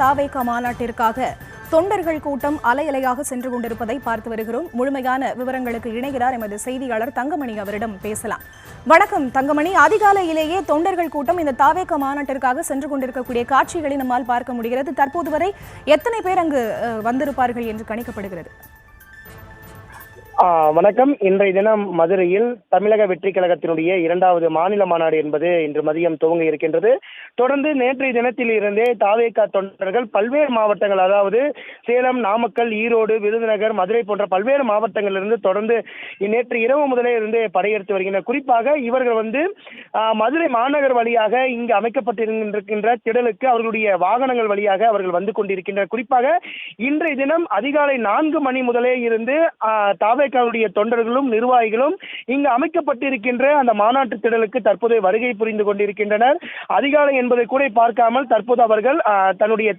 தாவேகா மாநாட்டிற்காக தொண்டர்கள் கூட்டம் அலையலையாக சென்று கொண்டிருப்பதை பார்த்து வருகிறோம். முழுமையான விவரங்களுக்கு இணைகிறார் எமது செய்தியாளர் தங்கமணி. அவரிடம் பேசலாம். வணக்கம் தங்கமணி. அதிகாலையிலேயே தொண்டர்கள் கூட்டம் இந்த தாவேகா மாநாட்டிற்காக சென்று கொண்டிருக்கக்கூடிய காட்சிகளை நம்மால் பார்க்க முடிகிறது. தற்போது வரை எத்தனை பேர் அங்கு வந்திருப்பார்கள் என்று கணிக்கப்படுகிறது? வணக்கம். இன்றைய தினம் மதுரையில் தமிழக வெற்றி கழகத்தினுடைய 2வது மாநில மாநாடு என்பது இன்று மதியம் துவங்க இருக்கின்றது. தொடர்ந்து நேற்றைய தினத்தில் இருந்தே தாவேகா தொண்டர்கள் பல்வேறு மாவட்டங்கள், அதாவது சேலம், நாமக்கல், ஈரோடு, விருதுநகர், மதுரை போன்ற பல்வேறு மாவட்டங்களிலிருந்து தொடர்ந்து நேற்று இரவு முதலே இருந்து படையெடுத்து வருகின்றனர். குறிப்பாக இவர்கள் மதுரை மாநகர் வழியாக இங்கு அமைக்கப்பட்டிருக்கின்ற திடலுக்கு அவர்களுடைய வாகனங்கள் வழியாக அவர்கள் வந்து கொண்டிருக்கின்றனர். குறிப்பாக இன்றைய தினம் அதிகாலை 4 மணி முதலே இருந்து தாவேகாவுடைய தொண்டர்களும் நிர்வாகிகளும் இங்கு அமைக்கப்பட்டிருக்கின்ற அந்த மாநாட்டு திடலுக்கு தற்போது வருகை புரிந்து கொண்டிருக்கின்றனர். அதிகாலை என்பதை கூட பார்க்காமல் தற்போது அவர்கள் தன்னுடைய